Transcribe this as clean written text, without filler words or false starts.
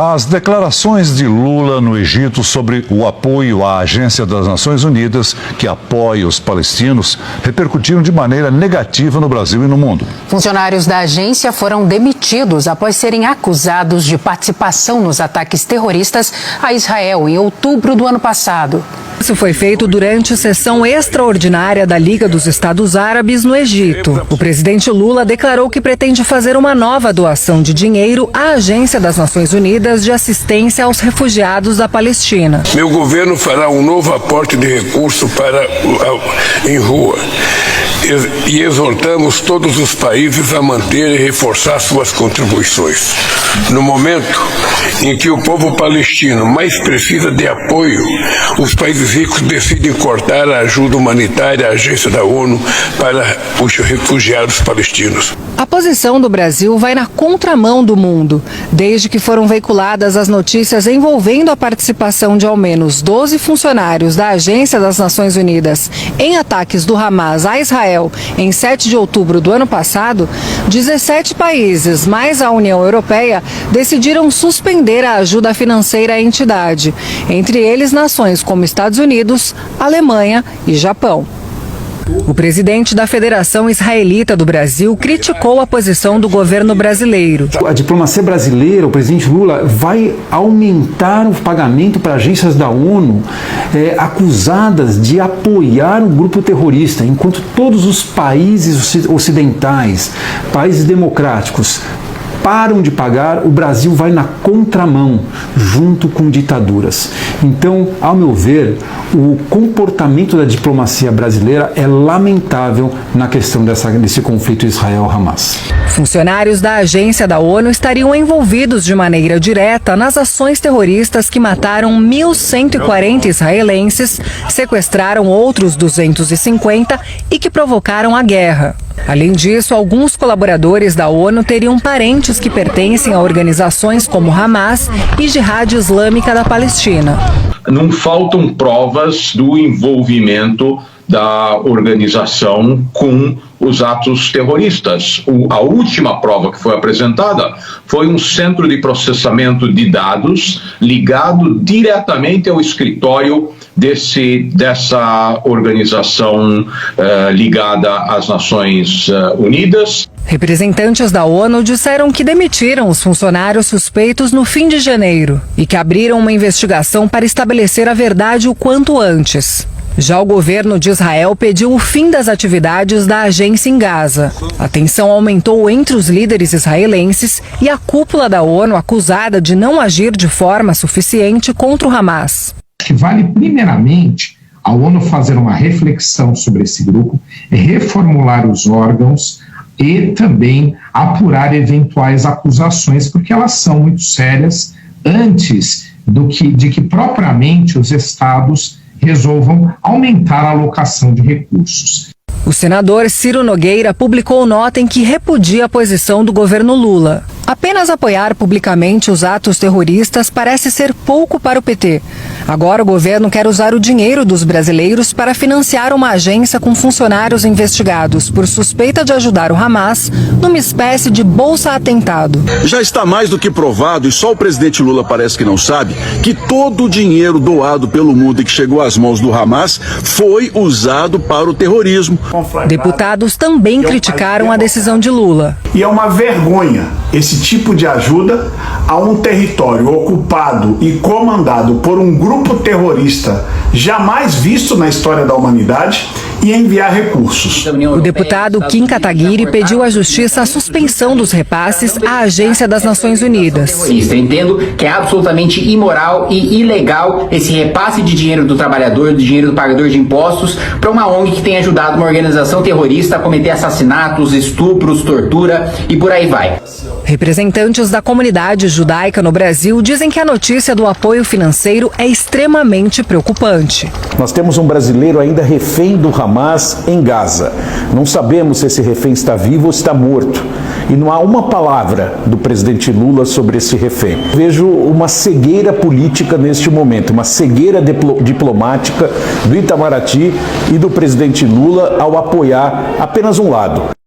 As declarações de Lula no Egito sobre o apoio à Agência das Nações Unidas, que apoia os palestinos, repercutiram de maneira negativa no Brasil e no mundo. Funcionários da agência foram demitidos após serem acusados de participação nos ataques terroristas a Israel em outubro do ano passado. Isso foi feito durante sessão extraordinária da Liga dos Estados Árabes no Egito. O presidente Lula declarou que pretende fazer uma nova doação de dinheiro à Agência das Nações Unidas de Assistência aos Refugiados da Palestina. Meu governo fará um novo aporte de recursos em rua. E exortamos todos os países a manter e reforçar suas contribuições. No momento em que o povo palestino mais precisa de apoio, os países ricos decidem cortar a ajuda humanitária à agência da ONU para os refugiados palestinos. A posição do Brasil vai na contramão do mundo. Desde que foram veiculadas as notícias envolvendo a participação de ao menos 12 funcionários da Agência das Nações Unidas em ataques do Hamas a Israel em 7 de outubro do ano passado, 17 países, mais a União Europeia, decidiram suspender a ajuda financeira à entidade, entre eles nações como Estados Unidos, Alemanha e Japão. O presidente da Federação Israelita do Brasil criticou a posição do governo brasileiro. A diplomacia brasileira, o presidente Lula, vai aumentar o pagamento para agências da ONU acusadas de apoiar um grupo terrorista, enquanto todos os países ocidentais, países democráticos, param de pagar, o Brasil vai na contramão, junto com ditaduras. Então, ao meu ver, o comportamento da diplomacia brasileira é lamentável na questão desse conflito Israel-Hamas. Funcionários da agência da ONU estariam envolvidos de maneira direta nas ações terroristas que mataram 1.140 israelenses, sequestraram outros 250 e que provocaram a guerra. Além disso, alguns colaboradores da ONU teriam parentes que pertencem a organizações como Hamas e Jihad Islâmica da Palestina. Não faltam provas do envolvimento da organização com os atos terroristas. A última prova que foi apresentada foi um centro de processamento de dados ligado diretamente ao escritório dessa organização ligada às Nações Unidas. Representantes da ONU disseram que demitiram os funcionários suspeitos no fim de janeiro e que abriram uma investigação para estabelecer a verdade o quanto antes. Já o governo de Israel pediu o fim das atividades da agência em Gaza. A tensão aumentou entre os líderes israelenses e a cúpula da ONU acusada de não agir de forma suficiente contra o Hamas. Que vale primeiramente a ONU fazer uma reflexão sobre esse grupo, reformular os órgãos e também apurar eventuais acusações, porque elas são muito sérias antes de que propriamente os estados resolvam aumentar a alocação de recursos. O senador Ciro Nogueira publicou nota em que repudia a posição do governo Lula. Apenas apoiar publicamente os atos terroristas parece ser pouco para o PT. Agora o governo quer usar o dinheiro dos brasileiros para financiar uma agência com funcionários investigados por suspeita de ajudar o Hamas numa espécie de bolsa-atentado. Já está mais do que provado, e só o presidente Lula parece que não sabe, que todo o dinheiro doado pelo mundo e que chegou às mãos do Hamas foi usado para o terrorismo. Deputados também criticaram a decisão de Lula. E é uma vergonha esse tipo de ajuda a um território ocupado e comandado por um grupo terrorista jamais visto na história da humanidade e enviar recursos. O deputado Kim Kataguiri pediu à Justiça a suspensão dos repasses à Agência das Nações Unidas. Eu entendo que é absolutamente imoral e ilegal esse repasse de dinheiro do trabalhador, do dinheiro do pagador de impostos, para uma ONG que tem ajudado uma organização terrorista a cometer assassinatos, estupros, tortura e por aí vai. Representantes da comunidade judaica no Brasil dizem que a notícia do apoio financeiro é extremamente preocupante. Nós temos um brasileiro ainda refém do Hamas em Gaza. Não sabemos se esse refém está vivo ou está morto. E não há uma palavra do presidente Lula sobre esse refém. Vejo uma cegueira política neste momento, uma cegueira diplomática do Itamaraty e do presidente Lula ao apoiar apenas um lado.